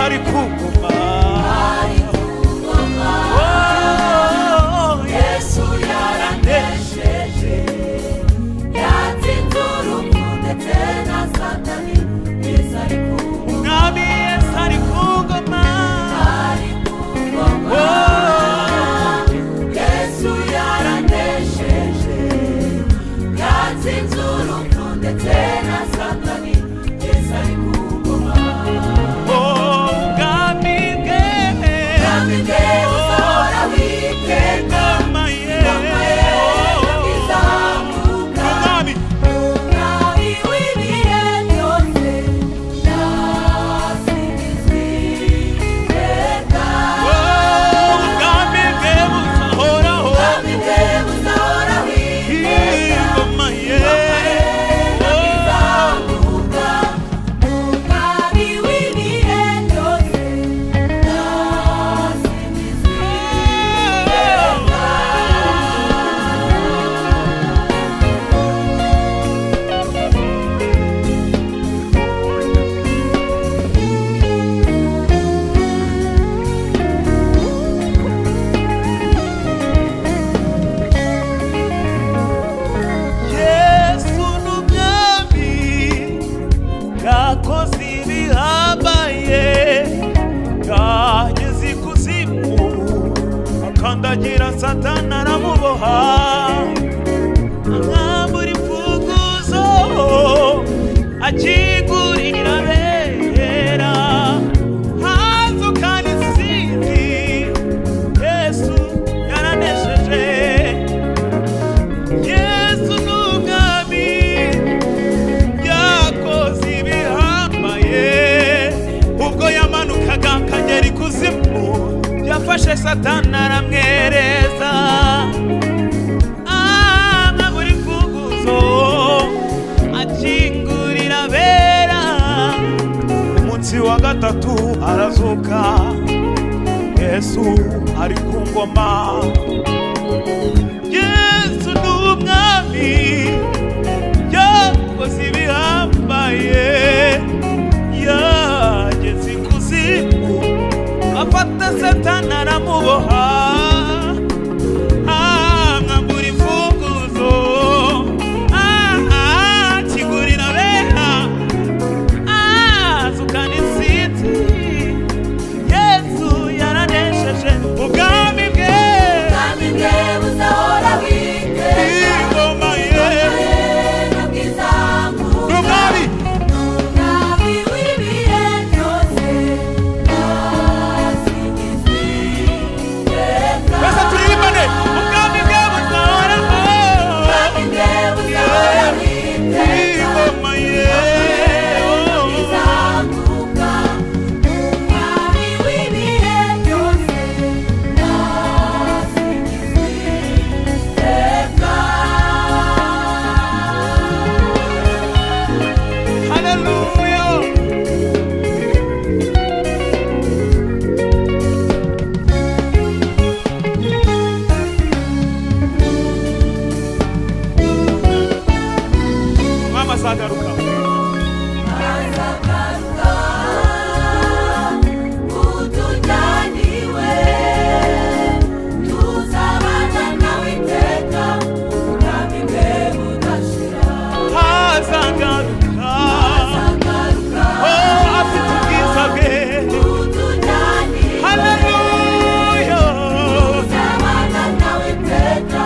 ari ku ngoma. Yesu yaranesheje, yatsinze urupfu ndetse na Satani. Yesu ari ku ngoma. Mwami Yesu ari ku ngoma. Ari ku ngoma. Yesu yaranesheje, yatsinze urupfu ndetse na Satani. Yesu ari ku ngoma. Ubwami bwe buzahora witeka. Ingoma ye ntizamuka. Umwami w'ibihe byose nasingizwa iteka. ubwami bwe buzahoraho. Ubwami bwe buzahora witeka. Ingoma ye ntizamuka. Umwami w'ibihe byose nasingizwa iteka. Yesu n'umwami yakoze ibihambaye, yageze ikuzimu akandagira Satani aramuboha, amwambura imfunguzo akingurira abera, hazukana intsinzi. Yesu yaranesheje. Yesu n'umwami yakoze ibihambaye, ubwo yamanukaga akagera ikuzimu yafashe Satani aramwereza, amwambura imfunguzo akingurira abera, umunsi wa gatatu arazuka. Yesu ari ku ngoma. Yesu n'umwami yakoze ibihambaye, yageze ikuzimu afata Satani aramuboha, amwambura imfunguzo akingurira abera, azukana intsinzi. Yesu yaranesheje. ubwami bwe Ubwami bwe buzahora witeka. ingoma ye bwizamuka. n'umwami Umwami w'ibihe byose nasingizwa iteka. twese turirimbane. ubwami bwe buzahoraho. Ubwami bwe buzahora witeka. ingoma ye bwizamuka. Umwami w'ibihe byose nasingizwa iteka. haleluya. umwami azagaruka. Azagaruka utujyaniwe, tuzabana nawe iteka. Ubwami bwe budashira. azagaruka. Azagaruka afite ubwiza bwe. utujyaniwe, haleluya. tuzabana nawe iteka.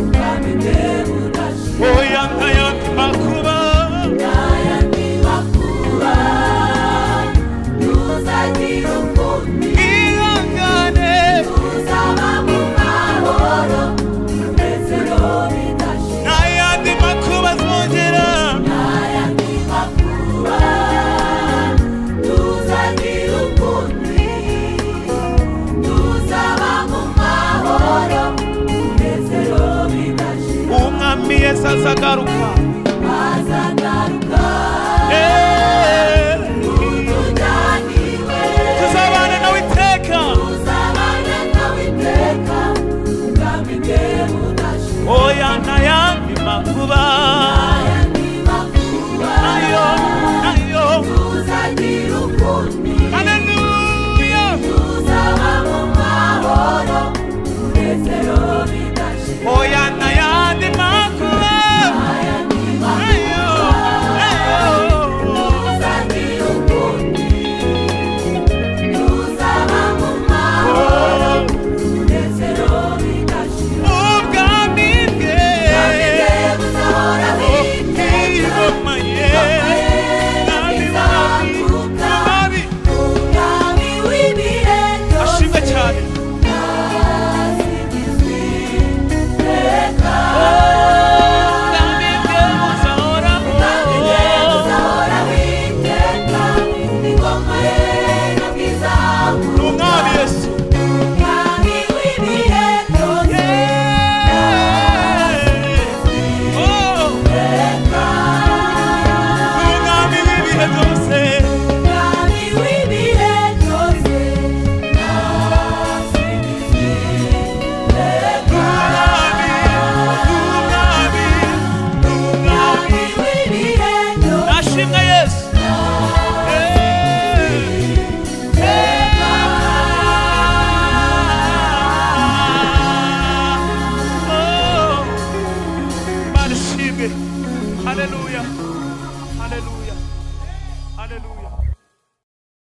Ubwami bwe budashira. oya ntayandi makuba. N'ayandi makuba tuzagira ukundi. ihangane. Tuzaba mu mahoro, umunezero bidashira. ntayandi makuba azongera. N'ayandi makuba tuzagira ukundi. Tuzaba mu mahoro, umunezero bidashira. umwami Yesu azagaruka. Azagaruka utujyaniwe, tuzabana nawe iteka. tuzabana nawe iteka. Ubwami bwe budashira. oya ntayandi makuba. N'ayandi makuba nayo tuzagira ukundi. haleluya. haleluya haleluya haleluya